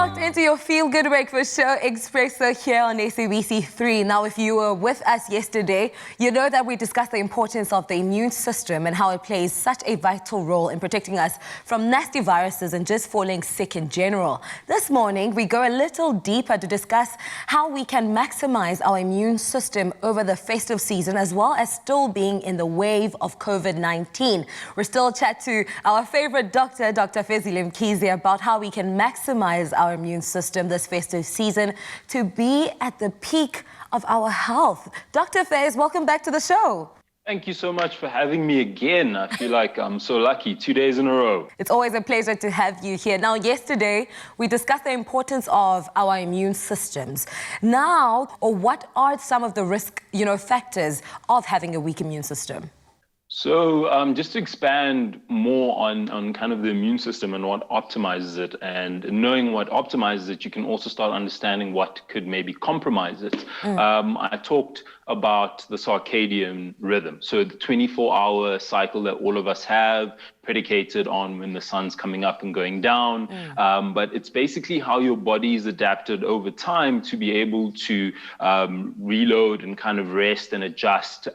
locked into your Feel Good Breakfast Show, Expresso, here on SABC3. Now, if you were with us yesterday, you know that we discussed the importance of the immune system and how it plays such a vital role in protecting us from nasty viruses and just falling sick in general. This morning, we go a little deeper to discuss how we can maximize our immune system over the festive season, as well as still being in the wave of COVID-19. We're still chat to our favorite doctor, Dr. Festive about how we can maximize our immune system this festive season to be at the peak of our health. Dr. Fez, welcome back to the show. Thank you so much for having me again. I feel like I'm so lucky, 2 days in a row. It's always a pleasure to have you here. Now, yesterday, we discussed the importance of our immune systems. Now, what are some of the risk, factors of having a weak immune system? So just to expand more on kind of the immune system and what optimizes it, and knowing what optimizes it, you can also start understanding what could maybe compromise it. I talked about the circadian rhythm. So the 24-hour cycle that all of us have, predicated on when the sun's coming up and going down. But it's basically how your body is adapted over time to be able to reload and kind of rest and adjust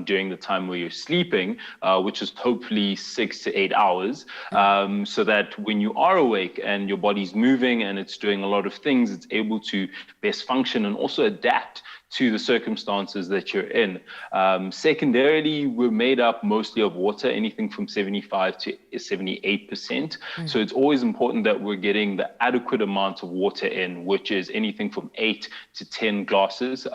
during the time where you're sleeping, which is hopefully 6 to 8 hours, so that when you are awake and your body's moving and it's doing a lot of things, it's able to best function and also adapt to the circumstances that you're in. Secondarily, we're made up mostly of water, anything from 75 to 78%. So it's always important that we're getting the adequate amount of water in, which is anything from 8 to 10 glasses,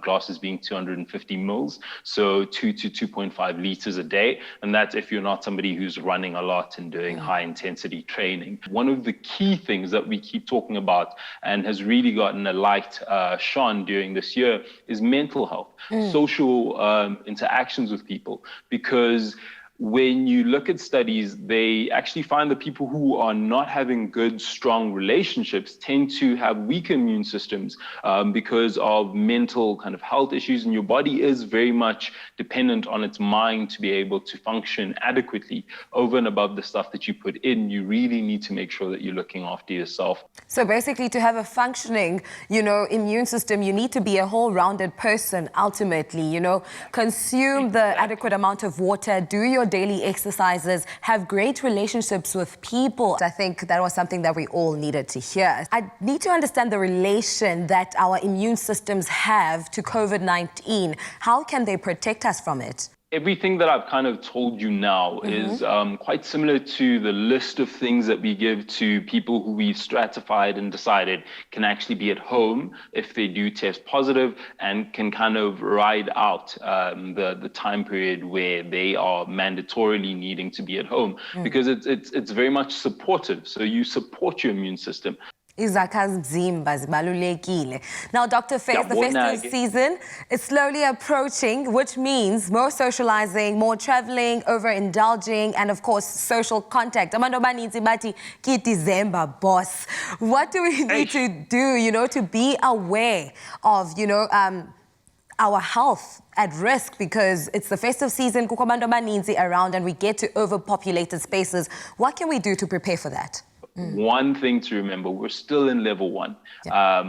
glasses being 250 mils, so 2 to 2.5 liters a day. And that's if you're not somebody who's running a lot and doing high intensity training. One of the key things that we keep talking about and has really gotten a light shone during this year is mental health, social interactions with people, because when you look at studies, they actually find that people who are not having good, strong relationships tend to have weaker immune systems because of mental kind of health issues. And your body is very much dependent on its mind to be able to function adequately. Over and above the stuff that you put in, you really need to make sure that you're looking after yourself. So basically, to have a functioning, immune system, you need to be a whole-rounded person, ultimately, consume the adequate amount of water, do your daily exercises, have great relationships with people. I think that was something that we all needed to hear. I need to understand the relation that our immune systems have to COVID-19. How can they protect us from it? Everything that I've kind of told you now is quite similar to the list of things that we give to people who we've stratified and decided can actually be at home if they do test positive and can kind of ride out the time period where they are mandatorily needing to be at home, because it's very much supportive. So you support your immune system. Now, Dr. Fez, the festive season is slowly approaching, which means more socializing, more traveling, overindulging, and of course, social contact. December, boss. What do we need to do, to be aware of, our health at risk, because it's the festive season, around, and we get to overpopulated spaces. What can we do to prepare for that? One thing to remember, we're still in level 1.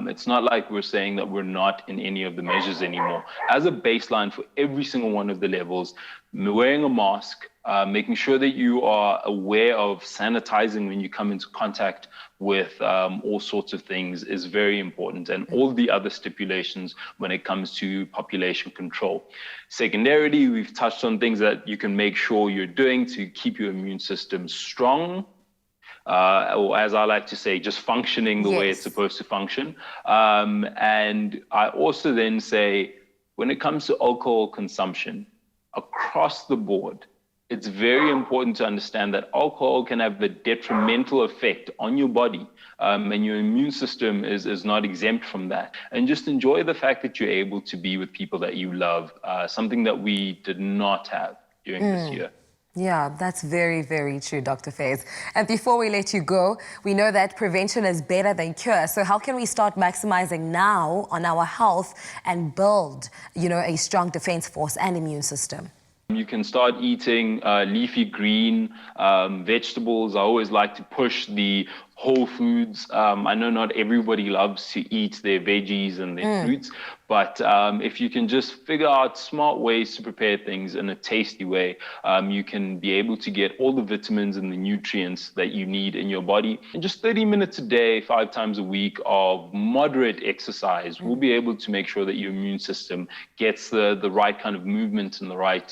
It's not like we're saying that we're not in any of the measures anymore. As a baseline for every single one of the levels, wearing a mask, making sure that you are aware of sanitizing when you come into contact with all sorts of things is very important, and all the other stipulations when it comes to population control. Secondarily, we've touched on things that you can make sure you're doing to keep your immune system strong, or as I like to say, just functioning the way it's supposed to function. And I also then say, when it comes to alcohol consumption, across the board, it's very important to understand that alcohol can have a detrimental effect on your body, and your immune system is not exempt from that. And just enjoy the fact that you're able to be with people that you love, something that we did not have during this year. Yeah, that's very, very true, Dr. Fez. And before we let you go, we know that prevention is better than cure. So how can we start maximizing now on our health and build, a strong defense force and immune system? You can start eating leafy green vegetables. I always like to push the whole foods. I know not everybody loves to eat their veggies and their fruits, but if you can just figure out smart ways to prepare things in a tasty way, you can be able to get all the vitamins and the nutrients that you need in your body. And just 30 minutes a day, 5 times a week of moderate exercise will be able to make sure that your immune system gets the right kind of movement and the right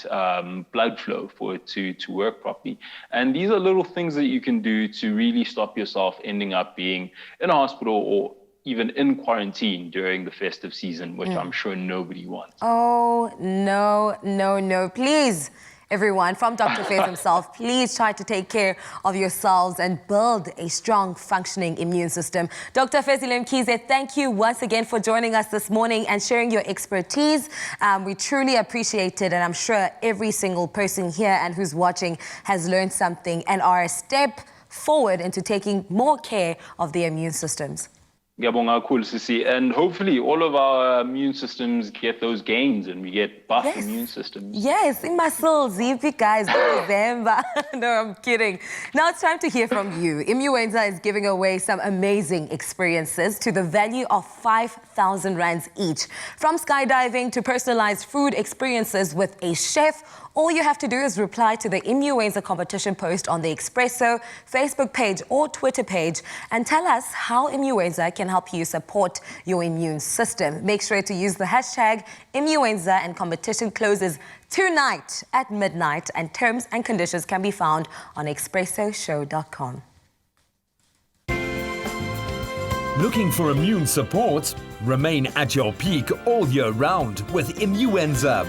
blood flow for it to work properly. And these are little things that you can do to really stop yourself ending up being in a hospital or even in quarantine during the festive season, which I'm sure nobody wants. Oh, no, no, no. Please, everyone, from Dr. Fez himself, please try to take care of yourselves and build a strong, functioning immune system. Dr. Fez Mkhize, thank you once again for joining us this morning and sharing your expertise. We truly appreciate it, and I'm sure every single person here and who's watching has learned something and are a step forward into taking more care of their immune systems. Ngiyabonga kakhulu Sisi, and hopefully all of our immune systems get those gains and we get buff immune systems. Yes, in muscles, yippee guys, December. No, I'm kidding. Now it's time to hear from you. IMMUENZA is giving away some amazing experiences to the value of 5,000 rands each. From skydiving to personalized food experiences with a chef, all you have to do is reply to the IMMUENZA competition post on the Expresso Facebook page or Twitter page and tell us how IMMUENZA can help you support your immune system. Make sure to use the hashtag IMMUENZA, and competition closes tonight at midnight, and terms and conditions can be found on expressoshow.com. Looking for immune support? Remain at your peak all year round with IMMUENZA.